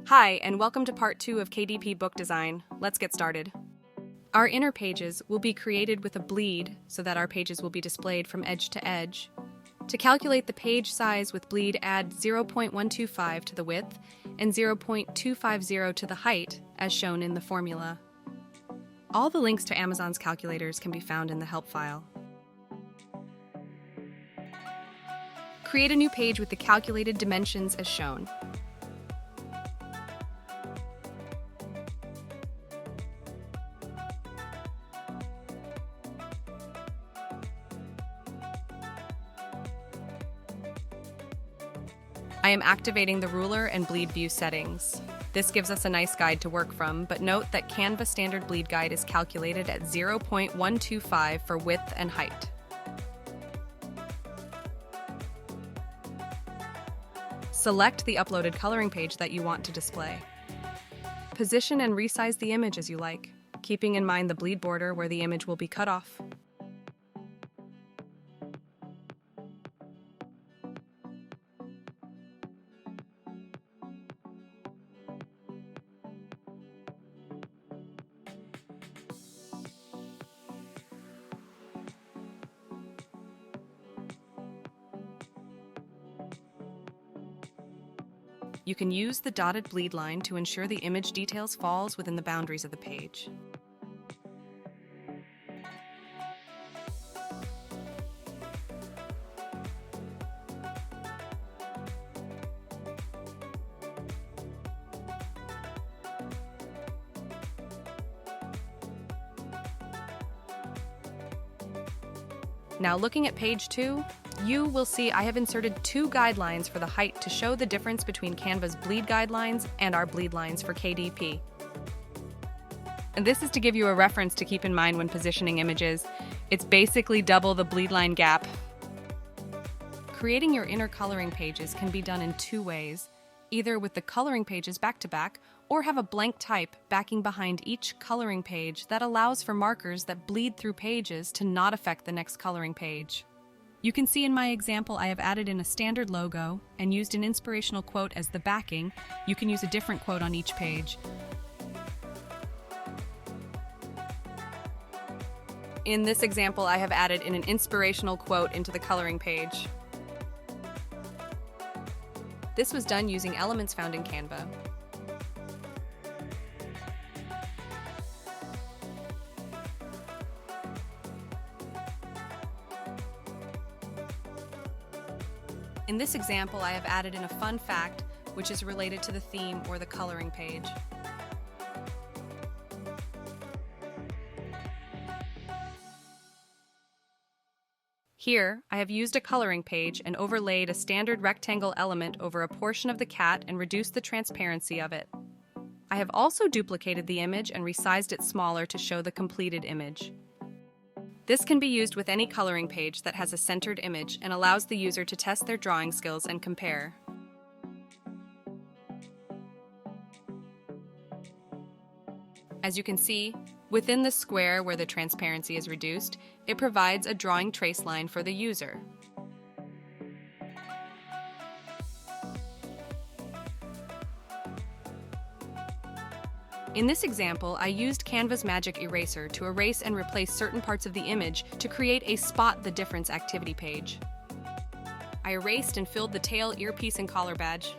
Hi, and welcome to part 2 of KDP book design. Let's get started. Our inner pages will be created with a bleed so that our pages will be displayed from edge to edge. To calculate the page size with bleed, add 0.125 to the width and 0.250 to the height, as shown in the formula. All the links to Amazon's calculators can be found in the help file. Create a new page with the calculated dimensions as shown. I am activating the ruler and bleed view settings. This gives us a nice guide to work from, but note that Canva standard bleed guide is calculated at 0.125 for width and height. Select the uploaded coloring page that you want to display. Position and resize the image as you like, keeping in mind the bleed border where the image will be cut off. You can use the dotted bleed line to ensure the image details falls within the boundaries of the page. Now looking at page 2, you will see I have inserted 2 guidelines for the height to show the difference between Canva's bleed guidelines and our bleed lines for KDP. And this is to give you a reference to keep in mind when positioning images. It's basically double the bleed line gap. Creating your inner coloring pages can be done in 2 ways, either with the coloring pages back to back, or have a blank type backing behind each coloring page that allows for markers that bleed through pages to not affect the next coloring page. You can see in my example I have added in a standard logo and used an inspirational quote as the backing. You can use a different quote on each page. In this example, I have added in an inspirational quote into the coloring page. This was done using elements found in Canva. In this example, I have added in a fun fact, which is related to the theme or the coloring page. Here, I have used a coloring page and overlaid a standard rectangle element over a portion of the cat and reduced the transparency of it. I have also duplicated the image and resized it smaller to show the completed image. This can be used with any coloring page that has a centered image and allows the user to test their drawing skills and compare. As you can see, within the square where the transparency is reduced, it provides a drawing trace line for the user. In this example, I used Canva's magic eraser to erase and replace certain parts of the image to create a Spot the Difference activity page. I erased and filled the tail, earpiece, and collar badge.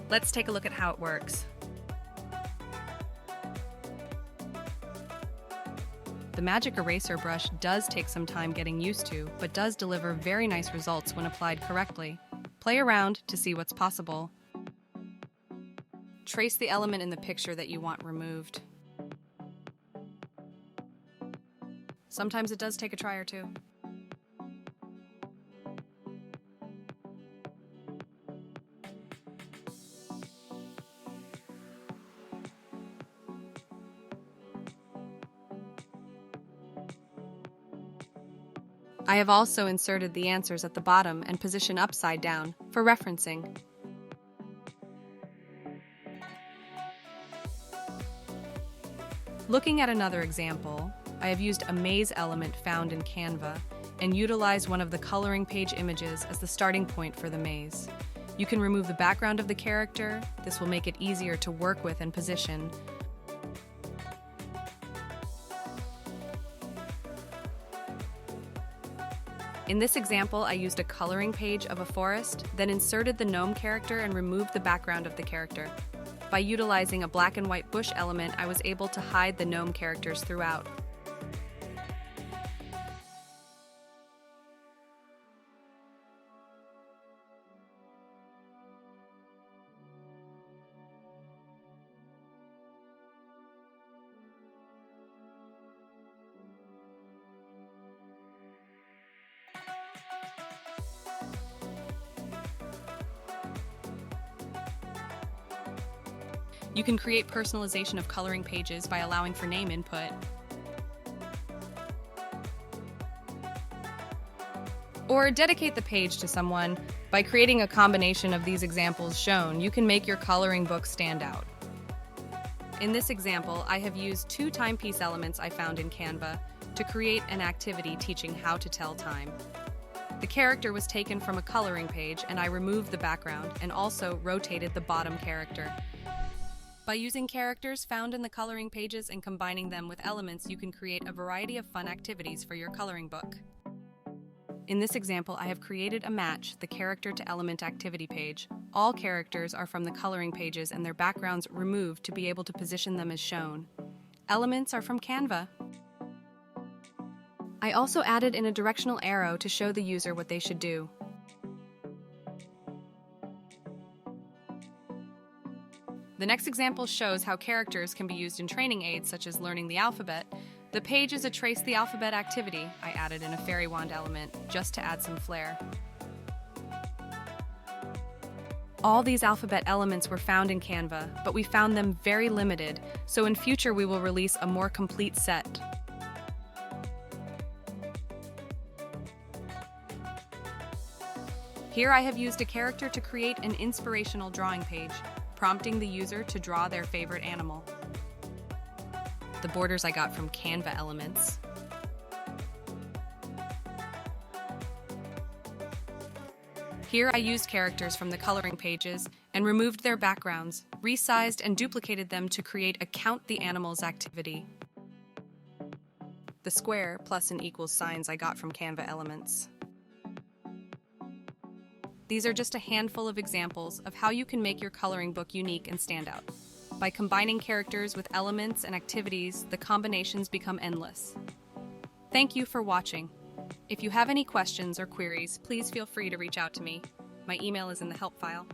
Let's take a look at how it works. The magic eraser brush does take some time getting used to, but does deliver very nice results when applied correctly. Play around to see what's possible. Trace the element in the picture that you want removed. Sometimes it does take a try or two. I have also inserted the answers at the bottom and position upside down for referencing. Looking at another example, I have used a maze element found in Canva and utilize one of the coloring page images as the starting point for the maze. You can remove the background of the character. This will make it easier to work with and position. In this example, I used a coloring page of a forest, then inserted the gnome character and removed the background of the character. By utilizing a black and white bush element, I was able to hide the gnome characters throughout. You can create personalization of coloring pages by allowing for name input. Or dedicate the page to someone. By creating a combination of these examples shown, you can make your coloring book stand out. In this example, I have used 2 timepiece elements I found in Canva to create an activity teaching how to tell time. The character was taken from a coloring page, and I removed the background and also rotated the bottom character. By using characters found in the coloring pages and combining them with elements, you can create a variety of fun activities for your coloring book. In this example, I have created a match, the character to element activity page. All characters are from the coloring pages and their backgrounds removed to be able to position them as shown. Elements are from Canva. I also added in a directional arrow to show the user what they should do. The next example shows how characters can be used in training aids such as learning the alphabet. The page is a trace the alphabet activity. I added in a fairy wand element just to add some flair. All these alphabet elements were found in Canva, but we found them very limited, so in future we will release a more complete set. Here I have used a character to create an inspirational drawing page, prompting the user to draw their favorite animal. The borders I got from Canva elements. Here I used characters from the coloring pages and removed their backgrounds, resized and duplicated them to create a count the animals activity. The square, plus and equals signs I got from Canva elements. These are just a handful of examples of how you can make your coloring book unique and stand out. By combining characters with elements and activities, the combinations become endless. Thank you for watching. If you have any questions or queries, please feel free to reach out to me. My email is in the help file.